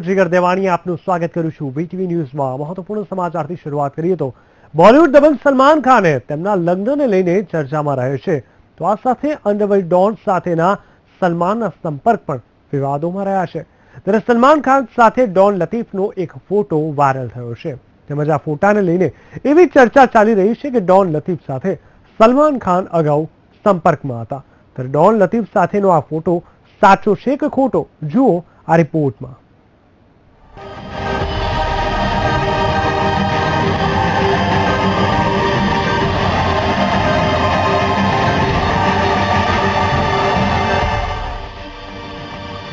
હું જીગર દેવાણી આપનું સ્વાગત કરું છું વીટીવી ન્યૂઝમાં। મહત્વપૂર્ણ સમાચારથી શરૂઆત કરીએ તો બોલિવૂડ દબંગ સલમાન ખાને તેમના લગ્નને લઈને ચર્ચામાં રહે છે, તો આ સાથે અંડરવર્લ્ડ ડોન સાથેના સલમાનના સંપર્ક પણ વિવાદોમાં રહ્યા છે। ત્યારે સલમાન ખાન સાથે ડોન લતીફનો એક ફોટો વાયરલ થયો છે, તેમજ આ ફોટાને લઈને એવી ચર્ચા ચાલી રહી છે કે ડોન લતીફ સાથે સલમાન ખાન અગાઉ સંપર્કમાં હતા। ત્યારે ડોન લતીફ સાથેનો આ ફોટો સાચો છે કે ખોટો, જુઓ આ રિપોર્ટમાં।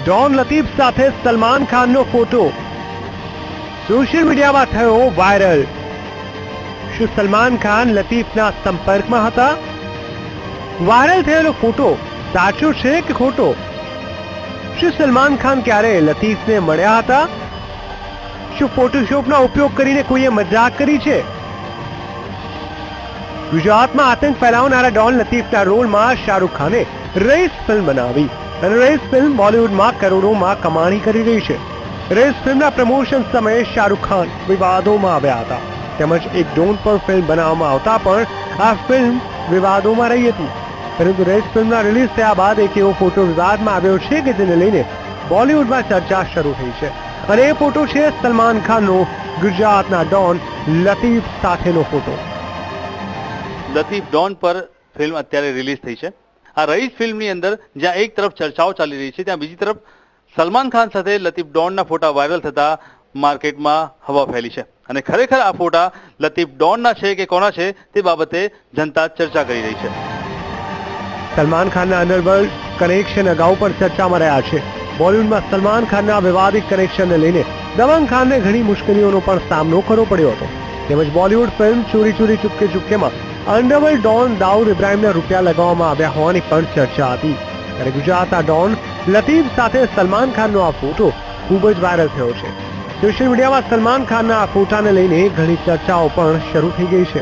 ડોન લતીફ સાથે સલમાન ખાનનો ફોટો સોશિયલ મીડિયામાં થયો વાયરલ। શું સલમાન ખાન લતીફના સંપર્કમાં હતા? વાયરલ થયેલો ફોટો સાચો છે કે ખોટો? શું સલમાન ખાન ક્યારે લતીફને મળ્યા હતા? શું ફોટોશોપનો ઉપયોગ કરીને કોઈએ મજાક કરી છે? ગુજરાતમાં આતંક ફેલાવનારા ડોન લતીફના રોલમાં શાહરુખ ખાને રઈસ ફિલ્મ બનાવી અને રઈસ ફિલ્મ બોલિવૂડમાં કરોડોમાં કમાણી કરી રહી છે। રઈસ ફિલ્મના પ્રમોશન સમયે શાહરુખ ખાન વિવાદોમાં આવ્યા હતા, તેમજ એક ડોન પર ફિલ્મ બનાવવામાં આવતા પણ આ ફિલ્મ વિવાદોમાં રહી હતી। પરંતુ રઈસ ફિલ્મના રિલીઝ થયા બાદ એક એવો ફોટો વિવાદમાં આવ્યો છે કે જેને લઈને બોલિવૂડમાં ચર્ચા શરૂ થઈ છે, અને એ ફોટો છે સલમાન ખાનનો ગુજરાતના ડોન લતીફ સાથેનો ફોટો। લતીફ ડોન પર ફિલ્મ અત્યારે રિલીઝ થઈ છે। આ રઈસ ફિલ્મની અંદર જ્યાં એક તરફ ચર્ચાઓ ચાલી રહી છે, ત્યાં બીજી તરફ સલમાન ખાન સાથે લતીફ ડોનના ફોટા વાયરલ થતા માર્કેટમાં હવા ફેલી છે, અને ખરેખર આ ફોટા લતીફ ડોનના છે કે કોના છે તે બાબતે જનતા ચર્ચા કરી રહી છે। સલમાન ખાનના અંડરવર્લ્ડ કનેક્શન અગાઉ પણ ચર્ચામાં રહ્યા છે। બોલિવૂડમાં સલમાન ખાનના વિવાદિત કનેક્શનને લઈને દબંગ ખાનને ઘણી મુશ્કેલીઓનો પણ સામનો કરવો પડ્યો હતો, તેમજ બોલિવૂડ ફિલ્મ ચોરી ચોરી ચુપકે ચુપકેમાં અંડરવર્લ્ડ ડોન દાઉદ ઇબ્રાહિમને રૂપિયા લગાવવામાં આવ્યા હોવાની પણ ચર્ચા હતી। ત્યારે ગુજરાતના ડોન લતીફ સાથે સલમાન ખાનનો આ ફોટો ખૂબ જ વાયરલ થયો છે। સોશિયલ મીડિયામાં સલમાન ખાનના આ ફોટાને લઈને ઘણી ચર્ચાઓ પણ શરૂ થઈ ગઈ છે।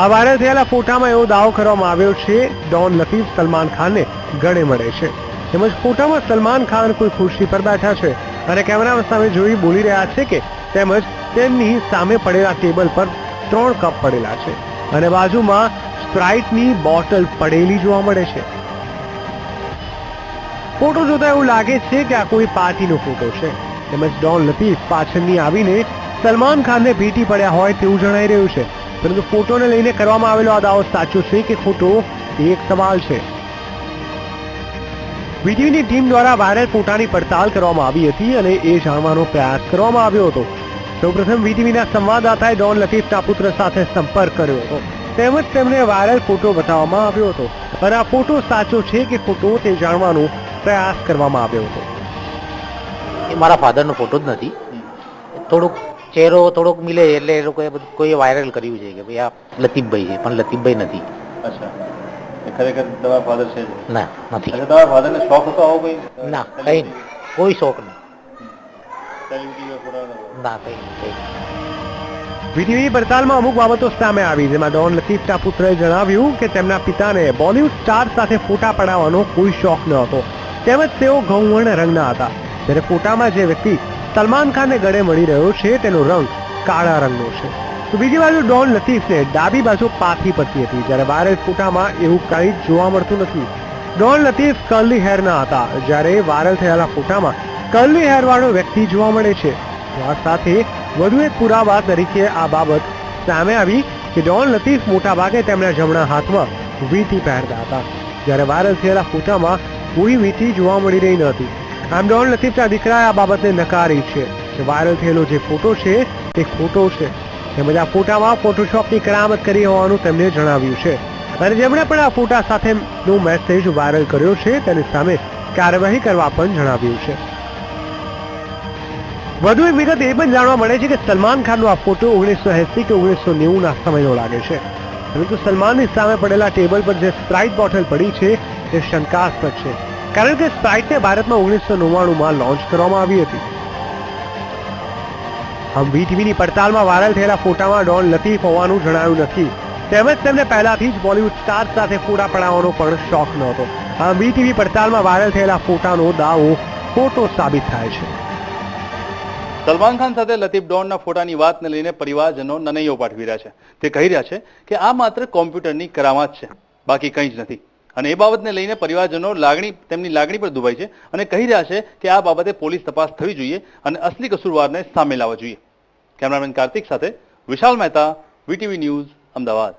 આ વાયરલ થયેલા ફોટામાં એવો દાવો કરવામાં આવ્યો છે ડોન લતીફ સલમાન ખાનને ગળે મળે છે, તેમજ ફોટામાં સલમાન ખાન કોઈ ખુરશી પર બેઠા છે અને કેમેરા સામે જોઈ બોલી રહ્યા છે કે તેમજ તેમની સામે પડેલા ટેબલ પર 3 કપ પડેલા છે અને બાજુમાં સ્પ્રાઇટની બોટલ પડેલી જોવા મળે છે। ફોટો જોતા એવું લાગે છે કે આ કોઈ પાર્ટીનો ફોટો છે, તેમજ ડોન લતીફ પાછળની આવીને સલમાન ખાનને ભેટી પડ્યા હોય તેવું જણાઈ રહ્યું છે। પરંતુ ફોટોને લઈને કરવામાં આવેલો આ દાવો સાચો છે કે ખોટો તે એક સવાલ છે। વીટીવીની ટીમ દ્વારા વાયરલ ફોટાની પડતાલ કરવામાં આવી હતી અને એ જાણવાનો પ્રયાસ કરવામાં આવ્યો હતો। સૌપ્રથમ વીટીવીના સંવાદદાતાએ ડોન લતીફના પુત્ર સાથે સંપર્ક કર્યો હતો, તેમજ તેમને વાયરલ ફોટો બતાવવામાં આવ્યો હતો અને આ ફોટો સાચો છે કે ખોટો તે જાણવાનો પ્રયાસ કરવામાં આવ્યો હતો। એ મારા ફાધરનો ફોટો જ નથી, થોડુંક ચહેરો થોડોક મિલે એટલે એ લોકોએ કોઈ વાયરલ કર્યું છે કે ભાઈ આ લતીફભાઈ છે, પણ લતીફભાઈ નથી। અચ્છા, ખરેખર તમારા ફાધર છે? ના, નથી। તમારા ફાધરને શોખ હતો આવો કોઈ? ના, કઈ કોઈ શોખ નહીં। ના, કઈ વીટીવી પડતાલમાં અમુક બાબતો સામે આવી, જેમાં ડોન લતીફના પુત્રએ જણાવ્યું કે તેમના પિતાને બોલિવૂડ સ્ટાર સાથે ફોટા પડાવવાનો કોઈ શોખ ન હતો, તેમજ તેઓ ગૌવર્ણ રંગના હતા। ત્યારે ફોટામાં જે વ્યક્તિ સલમાન ખાનને ગળે મળી રહ્યો છે તેનો રંગ કાળા રંગનો છે, તો બીજી બાજુ ડોન લતીફને ડાબી બાજુ પાથી પડતી હતી। જ્યારે વાયરલ ફોટામાં એવું કંઈ જોવા મળતું નથી। ડોન લતીફ કર્લી હેરના હતા, જ્યારે વાયરલ થયેલા ફોટામાં કર્લી હેર વાળો વ્યક્તિ જોવા મળે છે। આ સાથે વધુ એક પુરાવા તરીકે આ બાબત સામે આવી કે ડોન લતીફ મોટા ભાગે તેમના જમણા હાથમાં વીંટી પહેરતા હતા, જ્યારે વાયરલ થયેલા ફોટામાં કોઈ વીંટી જોવા મળી રહી ન હતી। આમ ડોન લતીફના દીકરાએ આ બાબતને નકારી છે કે વાયરલ થયેલો જે ફોટો છે તે ખોટો છે, તેમજ આ ફોટામાં ફોટોશોપની કરામત કરી હોવાનું તેમને જણાવ્યું છે, અને જેમણે પણ આ ફોટા સાથેનો મેસેજ વાયરલ કર્યો છે તેની સામે કાર્યવાહી કરવા પણ જણાવ્યું છે। વધુ એક વિગત એ પણ જાણવા મળે છે કે સલમાન ખાનનો આ ફોટો 1980 કે 1990ના સમયનો લાગે છે, પરંતુ સલમાનની સામે પડેલા ટેબલ પર જે સ્પ્રાઇટ બોટલ પડી છે તે શંકાસ્પદ છે, કારણ કે સ્પ્રાઇટને ભારતમાં 1999માં લોન્ચ કરવામાં આવી હતી। આમ વીટીવીની પડતાલમાં વાયરલ થયેલા ફોટામાં ડોન લતીફ હોવાનું જણાયું નથી, તેમજ તેમને પહેલાથી જ બોલિવૂડ સ્ટાર સાથે ફોટા પડાવવાનો પણ શોખ નહોતો। આમ વીટીવી પડતાલમાં વાયરલ થયેલા ફોટાનો દાવો ખોટો સાબિત થાય છે. સલમાન ખાન સાથે લતીફ ડોનના ફોટાની વાતને લઈને પરિવારજનો નનૈયો પાઠવી રહ્યા છે. તે કહી રહ્યા છે કે આ માત્ર કોમ્પ્યુટરની કરામાત છે, બાકી કંઈ જ નથી. અને એ બાબતને લઈને પરિવારજનો તેમની લાગણી પર દુભાઈ છે અને કહી રહ્યા છે કે આ બાબતે પોલીસ તપાસ થવી જોઈએ અને અસલી કસૂરવારને સામે લાવવા જોઈએ. કેમેરામેન કાર્તિક સાથે વિશાલ મહેતા, વીટીવી ન્યૂઝ, અમદાવાદ.